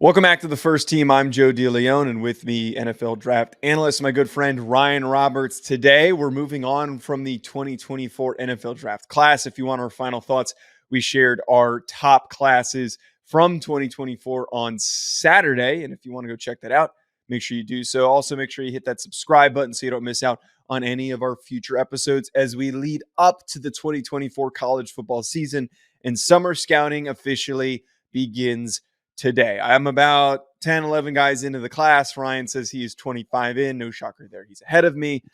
Welcome back to the First Team. I'm Joe DeLeone, and with me, NFL draft analyst, my good friend Ryan Roberts. Today, we're moving on from the 2024 NFL draft class. If you want our final thoughts, we shared our top classes from 2024 on Saturday. And if you want to go check that out, make sure you do so. Also, make sure you hit that subscribe button so you don't miss out on any of our future episodes as we lead up to the 2024 college football season and summer scouting officially begins today. I'm about 10, 11 guys into the class. Ryan says he is 25 in. No shocker there. He's ahead of me.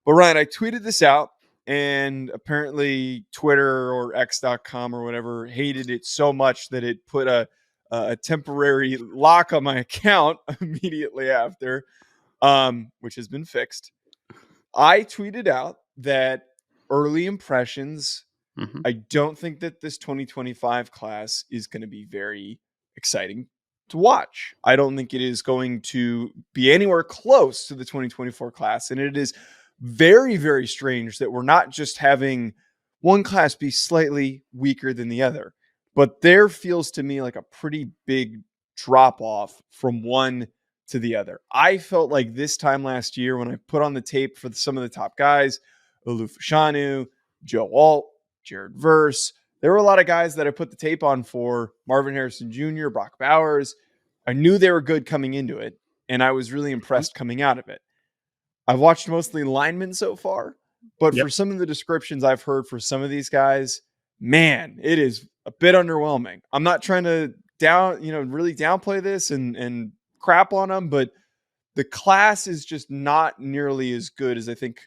But Ryan, I tweeted this out, and apparently Twitter or X.com or whatever hated it so much that it put a temporary lock on my account immediately after, which has been fixed. I tweeted out that early impressions, I don't think that this 2025 class is going to be very exciting to watch. I don't think it is going to be anywhere close to the 2024 class. And it is very, very strange that we're not just having one class be slightly weaker than the other, but there feels to me like a pretty big drop off from one to the other. I felt like this time last year when I put on the tape for some of the top guys, Olu Fashanu, Joe Alt, Jared Verse, there were a lot of guys that I put the tape on for. Marvin Harrison Jr., Brock Bowers. I knew they were good coming into it, and I was really impressed coming out of it. I've watched mostly linemen so far, but for some of the descriptions I've heard for some of these guys, man, it is a bit underwhelming. I'm not trying to really downplay this and crap on them, but the class is just not nearly as good as I think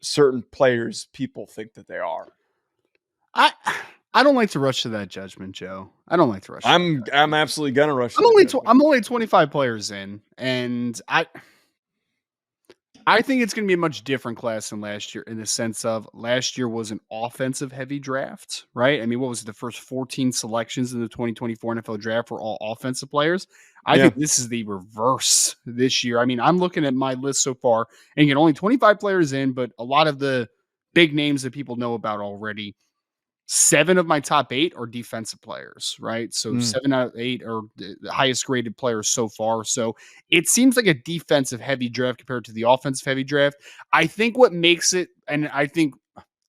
certain people think that they are. I don't like to rush to that judgment, Joe. I don't like to rush. I'm absolutely gonna rush. I'm only 25 players in, and I think it's going to be a much different class than last year in the sense of last year was an offensive heavy draft, right? I mean, what was it, the first 14 selections in the 2024 NFL draft were all offensive players? I think this is the reverse this year. I mean, I'm looking at my list so far, and again, only 25 players in, but a lot of the big names that people know about already. 7 of my top 8 are defensive players, right? So 7 out of 8 are the highest graded players so far. So it seems like a defensive heavy draft compared to the offensive heavy draft. I think what makes it, and I think,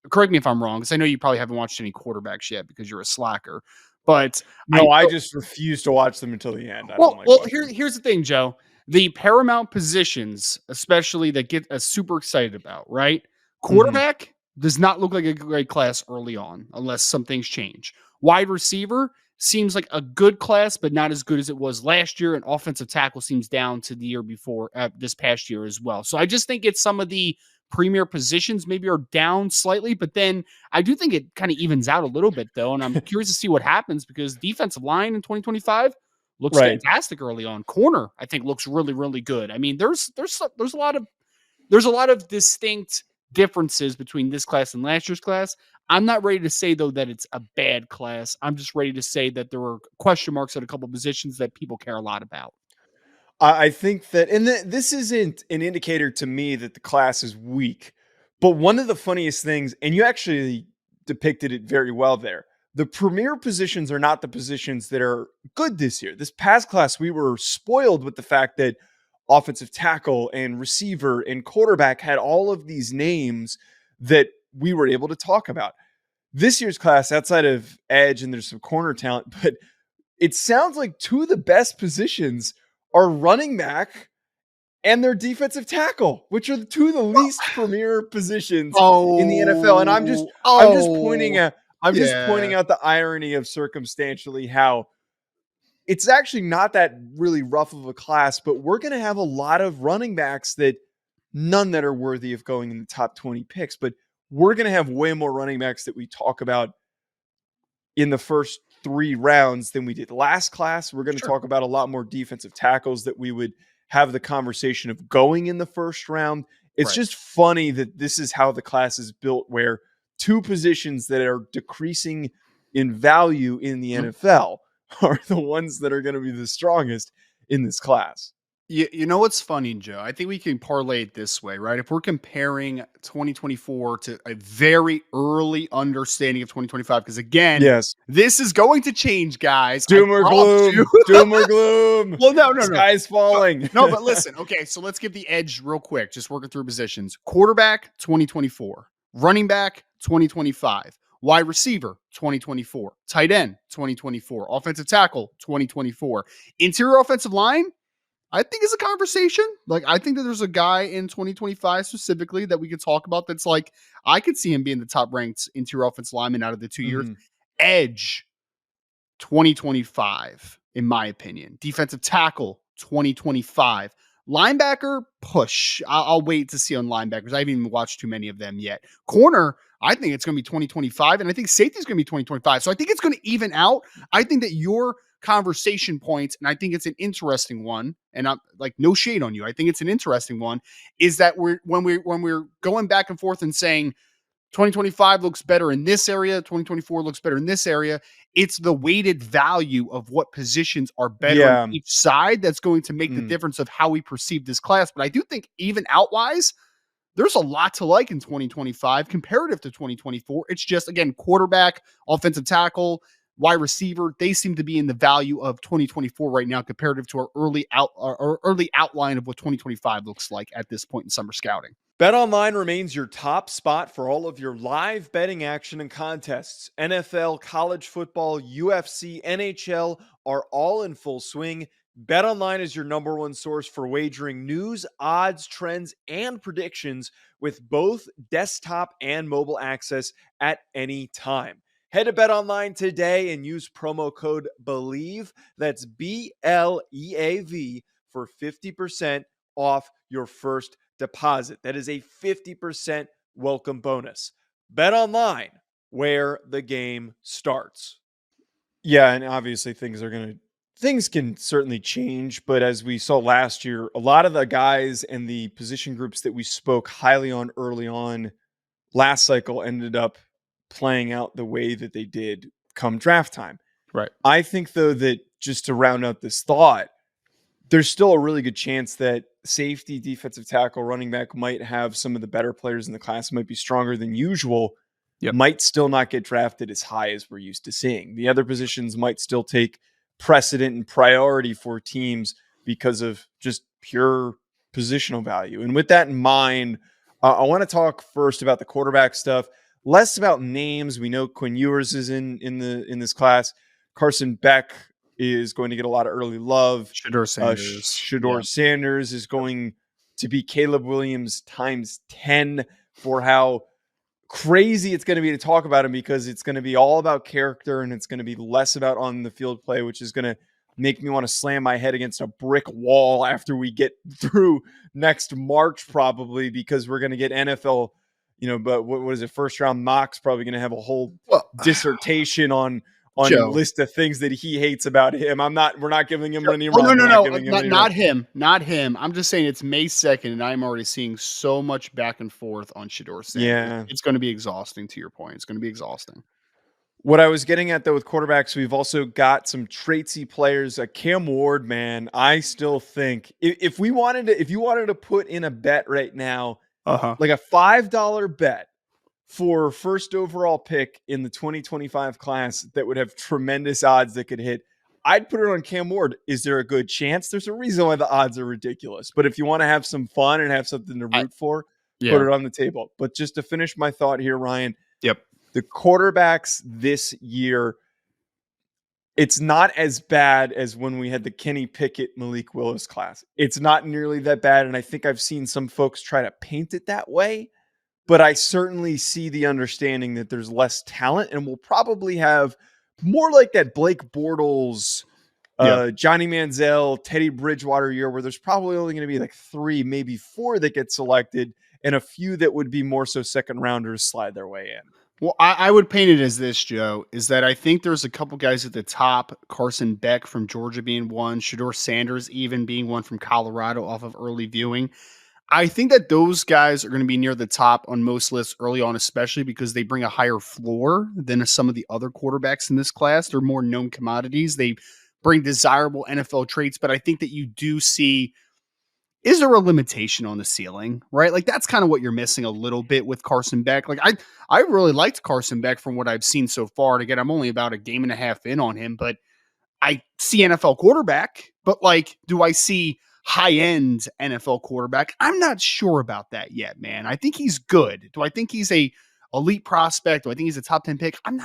correct me if I'm wrong, because I know you probably haven't watched any quarterbacks yet because you're a slacker. But I just refuse to watch them until the end. Here's the thing, Joe. The paramount positions, especially that get us super excited about, right? Quarterback does not look like a great class early on unless some things change. Wide receiver seems like a good class, but not as good as it was last year. And offensive tackle seems down to the year before, this past year as well. So I just think it's some of the premier positions maybe are down slightly, but then I do think it kind of evens out a little bit though. And I'm curious to see what happens because defensive line in 2025 looks fantastic early on. Corner, I think, looks really, really good. I mean, there's a lot of distinct differences between this class and last year's class. I'm not ready to say though that it's a bad class. I'm just ready to say that there were question marks at a couple positions that people care a lot about. I think that, and this isn't an indicator to me that the class is weak, but one of the funniest things, and you actually depicted it very well there, the premier positions are not the positions that are good this year. This past class, we were spoiled with the fact that offensive tackle and receiver and quarterback had all of these names that we were able to talk about. This year's class, outside of edge and there's some corner talent, but it sounds like 2 of the best positions are running back and their defensive tackle, which are 2 of the least premier positions in the NFL. And I'm just pointing out the irony of circumstantially how it's actually not that really rough of a class, but we're going to have a lot of running backs none that are worthy of going in the top 20 picks, but we're going to have way more running backs that we talk about in the first 3 rounds than we did last class. We're going to talk about a lot more defensive tackles that we would have the conversation of going in the first round. It's just funny that this is how the class is built, where 2 positions that are decreasing in value in the NFL are the ones that are going to be the strongest in this class. You know what's funny, Joe? I think we can parlay it this way, right? If we're comparing 2024 to a very early understanding of 2025, because again, Yes. this is going to change, guys. I Doom or promise you. gloom. Doom or gloom. Well, no. Sky's falling. No, but listen. Okay, so let's give the edge real quick. Just working through positions. Quarterback 2024, running back 2025, wide receiver 2024, tight end 2024, offensive tackle 2024, interior offensive line. I think it's a conversation. Like, I think that there's a guy in 2025 specifically that we could talk about that's like, I could see him being the top ranked interior offensive lineman out of the 2 years. Mhm. Edge 2025, in my opinion. Defensive tackle 2025. Linebacker, push. I'll wait to see on linebackers. I haven't even watched too many of them yet. Corner, I think it's going to be 2025. And I think safety is going to be 2025. So I think it's going to even out. I think that your conversation points, and I think it's an interesting one, and I'm like, no shade on you. I think it's an interesting one, is that when we're going back and forth and saying 2025 looks better in this area, 2024 looks better in this area. It's the weighted value of what positions are better on Yeah. each side that's going to make the Mm. difference of how we perceive this class. But I do think even outwise, there's a lot to like in 2025 comparative to 2024. It's just, again, quarterback, offensive tackle, wide receiver. They seem to be in the value of 2024 right now comparative to our early outline of what 2025 looks like at this point in summer scouting. BetOnline remains your top spot for all of your live betting action and contests. NFL, college football, UFC, NHL are all in full swing. BetOnline is your number one source for wagering news, odds, trends, and predictions with both desktop and mobile access at any time. Head to BetOnline today and use promo code BELIEVE, that's BLEAV, for 50% off your first deposit. That is a 50% welcome bonus. Bet online, where the game starts. Yeah, and obviously things can certainly change, but as we saw last year, a lot of the guys and the position groups that we spoke highly on early on last cycle ended up playing out the way that they did come draft time. Right. I think though that, just to round out this thought, there's still a really good chance that safety, defensive tackle, running back might have some of the better players in the class, might be stronger than usual, Yep. might still not get drafted as high as we're used to seeing. The other positions might still take precedent and priority for teams because of just pure positional value. And with that in mind, I want to talk first about the quarterback stuff, less about names. We know Quinn Ewers is in this class. Carson Beck is going to get a lot of early love. Shedeur Sanders. Shedeur Sanders is going to be Caleb Williams times 10 for how crazy it's going to be to talk about him, because it's going to be all about character and it's going to be less about on the field play, which is going to make me want to slam my head against a brick wall after we get through next March, probably, because we're going to get NFL, but what is it? First round mocks, probably going to have a whole dissertation on Joe, list of things that he hates about him. We're not giving him any run. No. Not him. Not him. I'm just saying it's May 2nd and I'm already seeing so much back and forth on Shedeur Sanders. Yeah. It's going to be exhausting, to your point. It's going to be exhausting. What I was getting at, though, with quarterbacks, we've also got some traitsy players. Cam Ward, man, I still think if you wanted to put in a bet right now, like a $5 bet for first overall pick in the 2025 class that would have tremendous odds that could hit, I'd put it on Cam Ward. Is there a good chance? There's a reason why the odds are ridiculous. But if you want to have some fun and have something to root for, put it on the table. But just to finish my thought here, Ryan. Yep. The quarterbacks this year, it's not as bad as when we had the Kenny Pickett, Malik Willis class. It's not nearly that bad. And I think I've seen some folks try to paint it that way. But I certainly see the understanding that there's less talent, and we'll probably have more like that Blake Bortles, Johnny Manziel, Teddy Bridgewater year, where there's probably only going to be like 3, maybe 4 that get selected, and a few that would be more so second rounders slide their way in. Well, I would paint it as this, Joe, is that I think there's a couple guys at the top, Carson Beck from Georgia being one, Shedeur Sanders even being one from Colorado off of early viewing. I think that those guys are going to be near the top on most lists early on, especially because they bring a higher floor than some of the other quarterbacks in this class. They're more known commodities. They bring desirable NFL traits, but I think that you do see is there a limitation on the ceiling, right? Like that's kind of what you're missing a little bit with Carson Beck. Like I really liked Carson Beck from what I've seen so far. And again, I'm only about a game and a half in on him, but I see NFL quarterback, but like, do I see high end NFL quarterback? I'm not sure about that yet, man. I think he's good. Do I think he's a elite prospect? Do I think he's a top 10 pick? I'm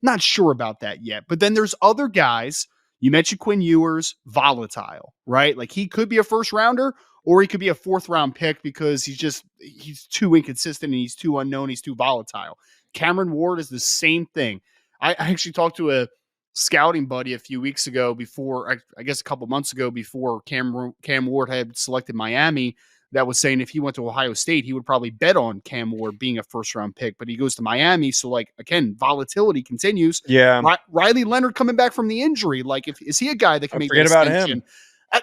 not sure about that yet. But then there's other guys. You mentioned Quinn Ewers, volatile, right? Like he could be a first rounder or he could be a fourth round pick because he's too inconsistent and he's too unknown. He's too volatile. Cameron Ward is the same thing. I actually talked to a scouting buddy a few weeks ago before, I guess a couple months ago before Cam Ward had selected Miami, that was saying if he went to Ohio State, he would probably bet on Cam Ward being a first round pick, but he goes to Miami. So like, again, volatility continues. Yeah. Riley Leonard coming back from the injury. Like is he a guy that can make forget about him?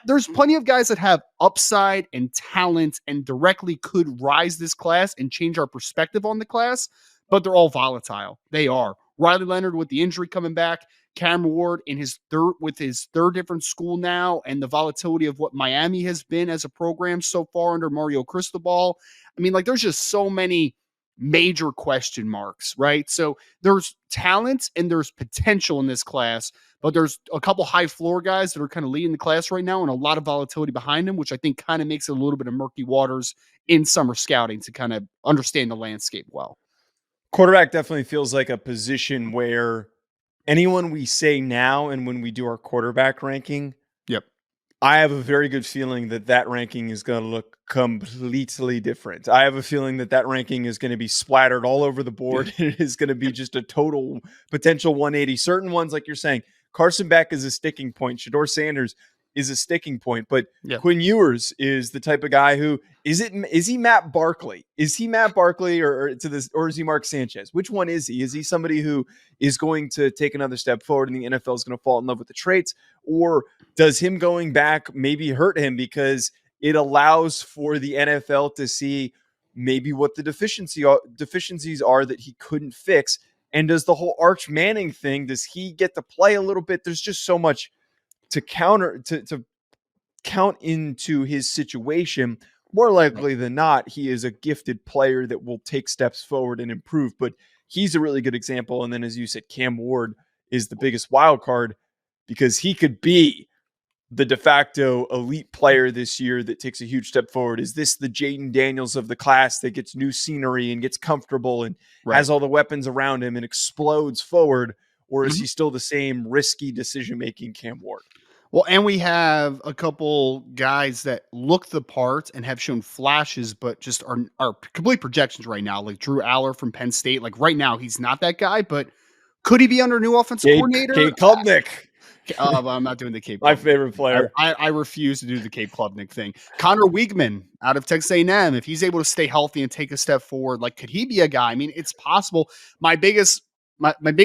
There's plenty of guys that have upside and talent and directly could rise this class and change our perspective on the class, but they're all volatile. They are. Riley Leonard with the injury coming back, Cam Ward in his third different school now, and the volatility of what Miami has been as a program so far under Mario Cristobal. I mean, like there's just so many major question marks, right? So there's talent and there's potential in this class, but there's a couple high floor guys that are kind of leading the class right now and a lot of volatility behind them, which I think kind of makes it a little bit of murky waters in summer scouting to kind of understand the landscape well. Quarterback definitely feels like a position where anyone we say now and when we do our quarterback ranking, Yep. I have a very good feeling that ranking is going to look completely different. I have a feeling that ranking is going to be splattered all over the board. It is going to be just a total potential 180. Certain ones, like you're saying, Carson Beck is a sticking point. Shedeur Sanders is a sticking point, but Quinn Ewers is the type of guy who is he Matt Barkley? Is he Matt Barkley or is he Mark Sanchez? Which one is he? Is he somebody who is going to take another step forward and the NFL is going to fall in love with the traits, or does him going back maybe hurt him because it allows for the NFL to see maybe what the deficiencies are that he couldn't fix? And does the whole Arch Manning thing, does he get to play a little bit? There's just so much to count into his situation. More likely than not, he is a gifted player that will take steps forward and improve, but he's a really good example. And then, as you said, Cam Ward is the biggest wild card because he could be the de facto elite player this year that takes a huge step forward. Is this the Jaden Daniels of the class that gets new scenery and gets comfortable and has all the weapons around him and explodes forward? Or is he still the same risky decision-making Cam Ward? Well, and we have a couple guys that look the part and have shown flashes, but just are complete projections right now. Like Drew Aller from Penn State. Like right now, he's not that guy, but could he be under new offensive coordinator? Cape Klubnik. I'm not doing the Cape. My favorite player. I refuse to do the Cape Klubnik thing. Connor Wiegman out of Texas A&M. If he's able to stay healthy and take a step forward, like could he be a guy? I mean, it's possible. My biggest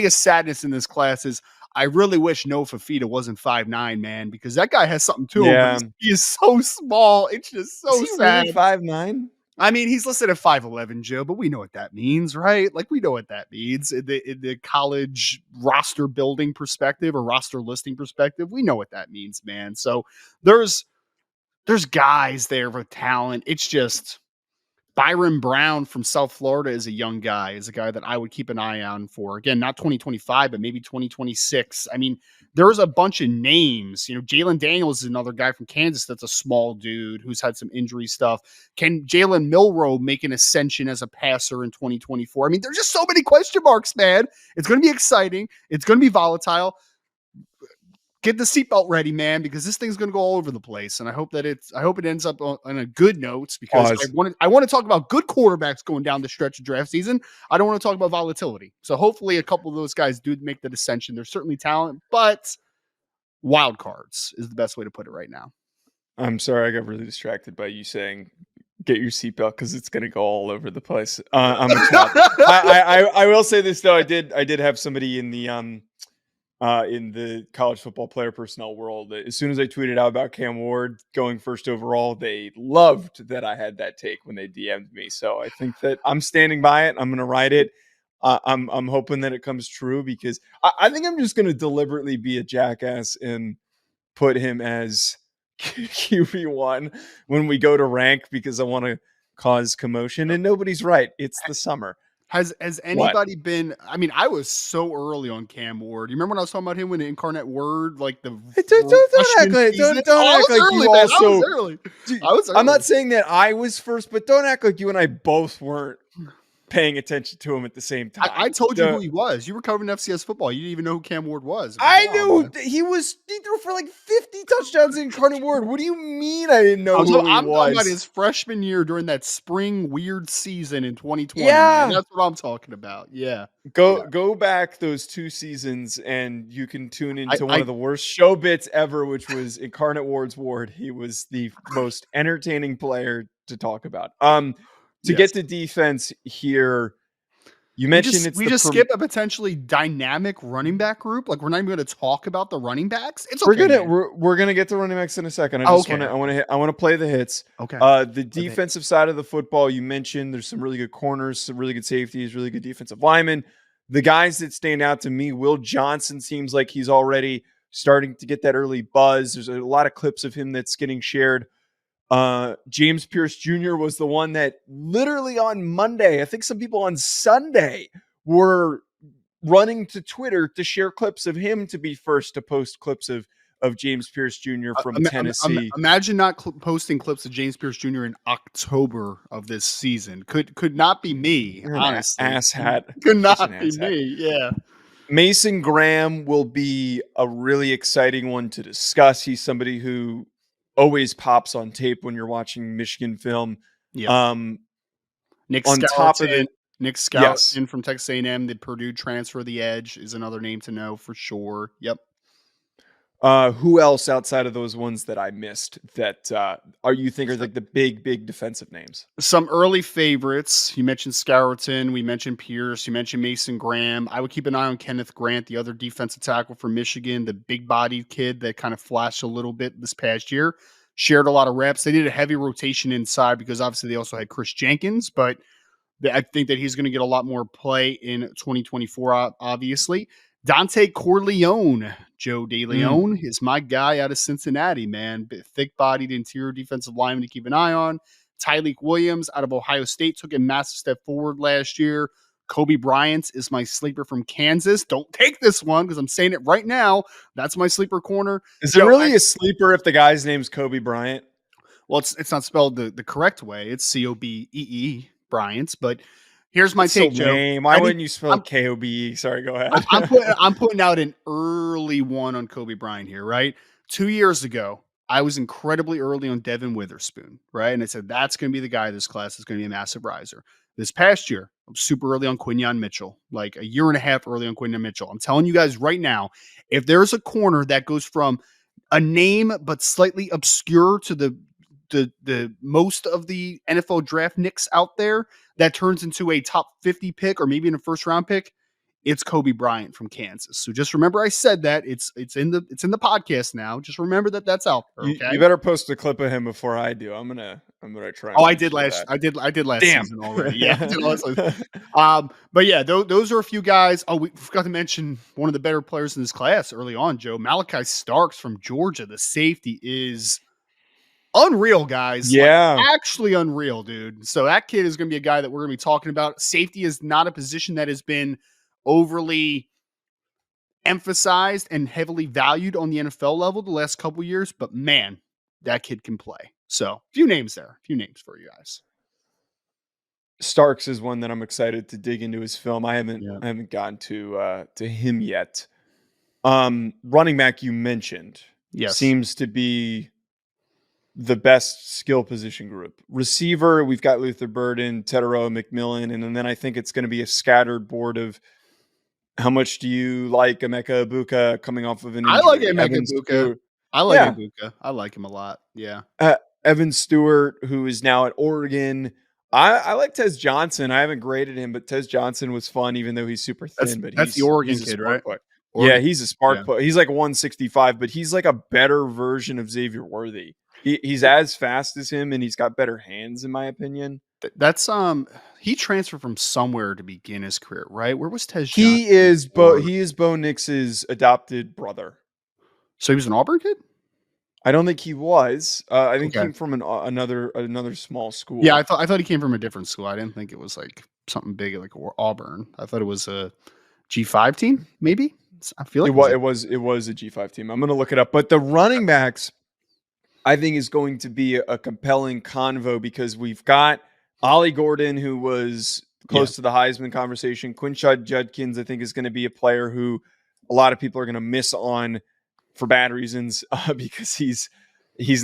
sadness in this class is I really wish Noah Fafita wasn't 5'9", man, because that guy has something to him. He is so small. It's just so sad. Really 5'9"? I mean, he's listed at 5'11", Joe, but we know what that means, right? Like, we know what that means in the college roster building perspective or roster listing perspective. We know what that means, man. So there's guys there with talent. It's just Byron Brown from South Florida is a young guy, is a guy that I would keep an eye on for. Again, not 2025, but maybe 2026. I mean, there's a bunch of names. You know, Jalen Daniels is another guy from Kansas that's a small dude who's had some injury stuff. Can Jalen Milroe make an ascension as a passer in 2024? I mean, there's just so many question marks, man. It's going to be exciting. It's going to be volatile. Get the seatbelt ready, man, because this thing's going to go all over the place. And I hope it ends up on a good note because I want to talk about good quarterbacks going down the stretch of draft season. I don't want to talk about volatility. So hopefully a couple of those guys do make the ascension. There's certainly talent, but wild cards is the best way to put it right now. I'm sorry. I got really distracted by you saying, get your seatbelt because it's going to go all over the place. I'm a child. I will say this though. I did have somebody in the college football player personnel world. As soon as I tweeted out about Cam Ward going first overall, they loved that I had that take when they DM'd me. So I think that I'm standing by it. I'm going to ride it. I'm hoping that it comes true because I think I'm just going to deliberately be a jackass and put him as QB1 when we go to rank because I want to cause commotion, and nobody's right. It's the summer. Has What? anybody been? I mean, I was so early on Cam Ward. You remember when I was talking about him when Incarnate Word, like the Hey, don't act freshman like season? don't Oh, I act was like early, you man. I was also. early. Dude, I was I'm early. not saying that I was first, but don't act like you and I both weren't paying attention to him at the same I time. told you who he was. You were covering FCS football. You didn't even know who Cam Ward was. It was I wild, knew man. he threw for like 50 touchdowns in Incarnate Word. What do you mean I didn't know I'm who he talking about was? his freshman year during that spring weird season in 2020, man. Yeah. That's what I'm talking about. Yeah. Yeah. Go back those 2 seasons and you can tune into one I of the worst show bits ever, which was Incarnate Ward's Ward. He was the most entertaining player to talk about. To yes. get to defense here, you We mentioned just it's we just skip a potentially dynamic running back group. Like we're not even going to talk about the running backs. It's okay, man. we're gonna get to running backs in a second. I Oh, just okay, wanna okay, I wanna play the hits. okay. The defensive side of the football, you mentioned there's some really good corners, some really good safeties, really good defensive linemen. The guys that stand out to me, Will Johnson seems like he's already starting to get that early buzz. There's a lot of clips of him that's getting shared. James Pearce Jr. was the one that literally on Monday, I think some people on Sunday were running to Twitter to share clips of him to be first to post clips of James Pearce Jr. from Tennessee. Imagine not posting clips of James Pearce Jr. in October of this season. Could not be me, You're an honestly. ass hat. Could Such an not be ass hat. me. Yeah. Mason Graham will be a really exciting one to discuss. He's somebody who always pops on tape when you're watching Michigan film. Yep. Um, Nick on top of it, yes. Skeleton from Texas A&M, the Purdue transfer, the edge is another name to know for sure. Yep. Who else outside of those ones that I missed that are you think are like the big defensive names? Some early favorites. You mentioned Skeleton. We mentioned Pearce. You mentioned Mason Graham. I would keep an eye on Kenneth Grant, the other defensive tackle for Michigan, the big-bodied kid that kind of flashed a little bit this past year. Shared a lot of reps. They did a heavy rotation inside because obviously they also had Chris Jenkins, but I think that he's going to get a lot more play in 2024, obviously. Dante Corleone, Joe DeLeone, is my guy out of Cincinnati, man. Thick-bodied interior defensive lineman to keep an eye on. Tyleek Williams out of Ohio State took a massive step forward last year. Kobe Bryant is my sleeper from Kansas. Don't take this one because I'm saying it right now. That's my sleeper corner. Is it really a sleeper if the guy's name's Kobe Bryant? Well, it's not spelled the correct way. It's Cobee Bryant, but here's my That's take, so Joe. lame. Why wouldn't you spell Kobe? Sorry, go ahead. I'm putting out an early one on Kobe Bryant here, right? 2 years ago, I was incredibly early on Devin Witherspoon, right? And I said, that's going to be the guy of this class that's going to be a massive riser. This past year, I'm super early on Quinyon Mitchell, like a year and a half early on Quinyon Mitchell. I'm telling you guys right now, if there's a corner that goes from a name but slightly obscure to the most of the NFL draft nicks out there that turns into a top 50 pick or maybe in a first round pick, it's Kobe Bryant from Kansas. So just remember I said that. It's in the podcast now. Just remember that that's out there, okay? You better post a clip of him before I do. I'm gonna try. Oh, I did last season already. Yeah, I did last but yeah, those are a few guys. Oh, we forgot to mention one of the better players in this class early on, Joe. Malachi Starks from Georgia. The safety is unreal, guys. Yeah. Like, actually unreal, dude. So that kid is going to be a guy that we're going to be talking about. Safety is not a position that has been overly emphasized and heavily valued on the NFL level the last couple years, but man, that kid can play. So, few names there. Few names for you guys. Starks is one that I'm excited to dig into his film. I haven't gotten to him yet. Running back you mentioned seems to be the best skill position group. Receiver, we've got Luther Burden, Tedero, McMillan, and then I think it's going to be a scattered board of how much do you like Emeka Ibuka coming off of an injury? I like Emeka Ibuka. I like Ibuka. I like him a lot. Yeah. Evan Stewart, who is now at Oregon. I like Tez Johnson. I haven't graded him, but Tez Johnson was fun, even though he's super thin. That's the Oregon kid, right? Yeah, he's a spark plug. He's like 165, but he's like a better version of Xavier Worthy. He's as fast as him, and he's got better hands, in my opinion. That's he transferred from somewhere to begin his career, right? Where was Tez Johnson? He is Bo Nix's adopted brother. So he was an Auburn kid? I don't think he was. I think he Okay. came from another small Yeah, school. I thought he came from a different school. I didn't think it was like something big like Auburn. I thought it was a G5 team, maybe. I feel It like it was was a it was it was a G5 team. I'm gonna look it up. But the running backs, I think, is going to be a compelling convo because we've got Ollie Gordon, who was yeah. close to the Heisman conversation. Quinshad Judkins, I think, is going to be a player who a lot of people are going to miss on for bad reasons because he's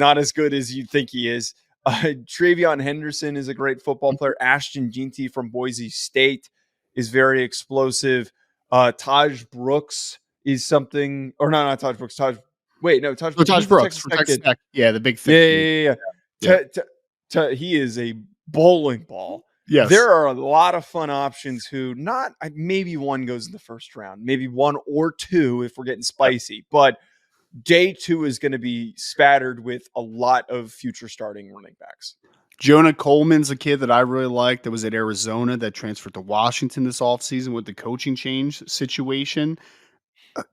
not as good as you think he is. Travion Henderson is a great football Mhm. player. Ashton Jeanty from Boise State is very explosive. Taj Brooks is something, or no, not Taj Brooks. Taj. So Taj He's the Brooks Texas for Tech Texas kid. Tech. Yeah, the big Yeah, thick yeah, dude. yeah, yeah. Yeah. He is a bowling ball. Yes. There are a lot of fun options who not maybe one goes in the first round, maybe one or two if we're getting Yep. spicy, but day two is going to be spattered with a lot of future starting running backs. Jonah Coleman's a kid that I really like that was at Arizona that transferred to Washington this offseason with the coaching change situation.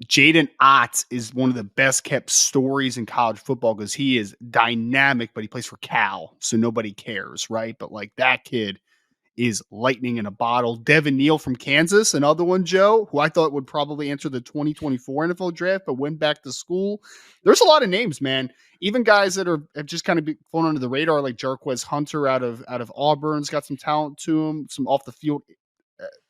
Jaden Ott is one of the best kept stories in college football because he is dynamic, but he plays for Cal, so nobody cares, right? But like that kid is lightning in a bottle. Devin Neal from Kansas, another one, Joe, who I thought would probably enter the 2024 NFL draft, but went back to school. There's a lot of names, man. Even guys that have just kind of flown under the radar, like Jarquez Hunter out of Auburn's got some talent to him, some off the field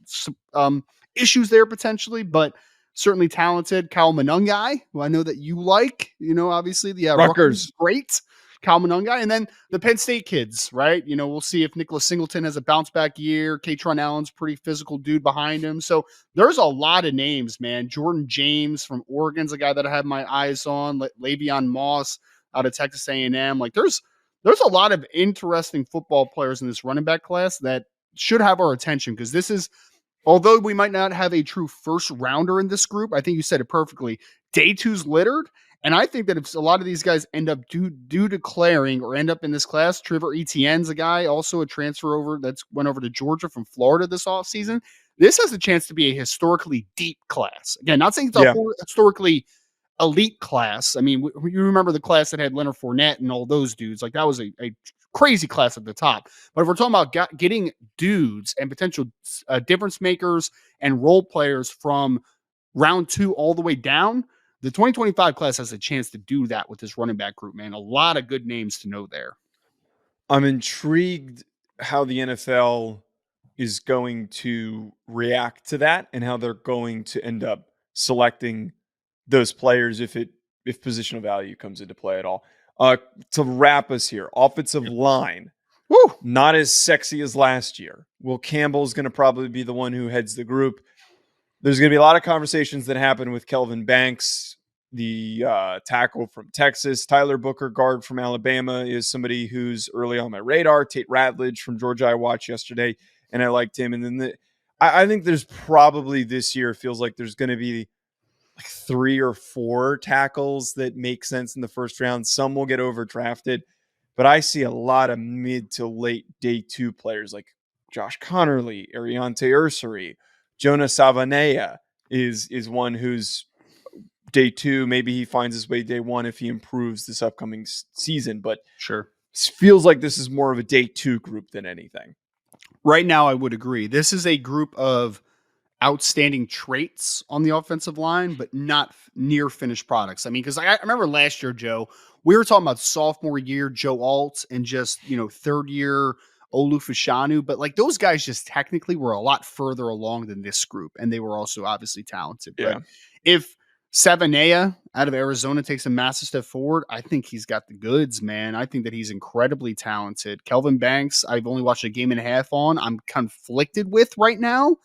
some, issues there potentially, but certainly talented. Kyle Monungai, who I know that you like, obviously the Rutgers Rutgers. is great. Kyle Monungai, and then the Penn State kids, right? We'll see if Nicholas Singleton has a bounce back year. Katron Allen's pretty physical dude behind him. So there's a lot of names, man. Jordan James from Oregon's a guy that I have my eyes on. Le'Veon Moss out of Texas A&M. Like there's a lot of interesting football players in this running back class that should have our attention because this is, although we might not have a true first rounder in this group, I think you said it perfectly. Day two's littered. And I think that if a lot of these guys end up due declaring or end up in this class, Trevor Etienne's a guy, also a transfer over that's went over to Georgia from Florida this offseason. This has a chance to be a historically deep class. Again, not saying it's a Yeah. historically elite class. I mean, you remember the class that had Leonard Fournette and all those dudes. Like that was a crazy class at the top. But if we're talking about getting dudes and potential difference makers and role players from round two all the way down, the 2025 class has a chance to do that with this running back group, man. A lot of good names to know there. I'm intrigued how the NFL is going to react to that and how they're going to end up selecting those players if positional value comes into play at all. To wrap us here, offensive Yep. line, Woo! not as sexy as last year. Will Campbell's going to probably be the one who heads the group. There's going to be a lot of conversations that happen with Kelvin Banks, the tackle from Texas. Tyler Booker, guard from Alabama, is somebody who's early on my radar. Tate Ratledge from Georgia, I watched yesterday, and I liked him. And then I think there's probably this year, feels like there's going to be like 3 or 4 tackles that make sense in the first round. Some will get overdrafted, but I see a lot of mid to late day 2 players like Josh Connerly, Ariante Ursary, Jonah Savanea is one who's day 2. Maybe he finds his way day 1 if he improves this upcoming season, but Sure. feels like this is more of a day 2 group than anything. Right now, I would agree. This is a group of outstanding traits on the offensive line, but not near finished products. I mean, because I remember last year, Joe, we were talking about sophomore year Joe Alt and just, third year Olu Fashanu, but like those guys just technically were a lot further along than this group. And they were also obviously talented. Yeah. But if Savanea out of Arizona takes a massive step forward, I think he's got the goods, man. I think that he's incredibly talented. Kelvin Banks, I've only watched a game and a half on. I'm conflicted with right now,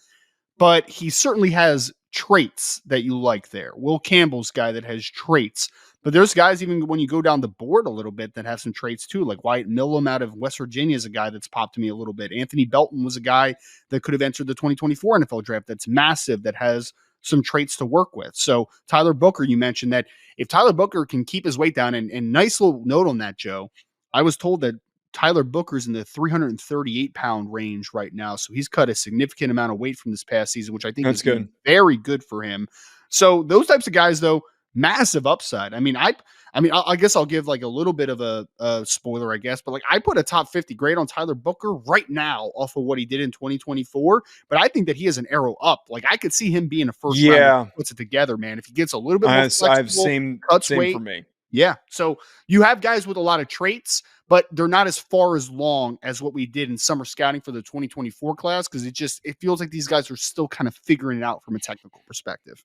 but he certainly has traits that you like there. Will Campbell's guy that has traits, but there's guys even when you go down the board a little bit that have some traits too, like Wyatt Millum out of West Virginia is a guy that's popped to me a little bit. Anthony Belton was a guy that could have entered the 2024 NFL draft that's massive, that has some traits to work with. So Tyler Booker, you mentioned that if Tyler Booker can keep his weight down, and nice little note on that, Joe, I was told that Tyler Booker's in the 338-pound range right now. So he's cut a significant amount of weight from this past season, which I think That's is going to good. be very good for him. So those types of guys, though, massive upside. I guess I'll give like a little bit of a spoiler, I guess, but like I put a top 50 grade on Tyler Booker right now off of what he did in 2024. But I think that he has an arrow up. Like I could see him being a first rounder if Yeah, he puts it together, man. If he gets a little bit more I've flexible, cuts same for weight. me. Yeah. So you have guys with a lot of traits, but they're not as far as long as what we did in summer scouting for the 2024 class because it feels like these guys are still kind of figuring it out from a technical perspective.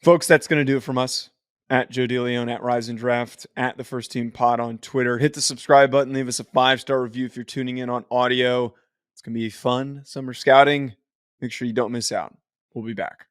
Folks, that's going to do it from us. At Joe DeLeone, at Rise and Draft, at the First Team Pod on Twitter. Hit the subscribe button. Leave us a 5-star review if you're tuning in on audio. It's going to be fun summer scouting. Make sure you don't miss out. We'll be back.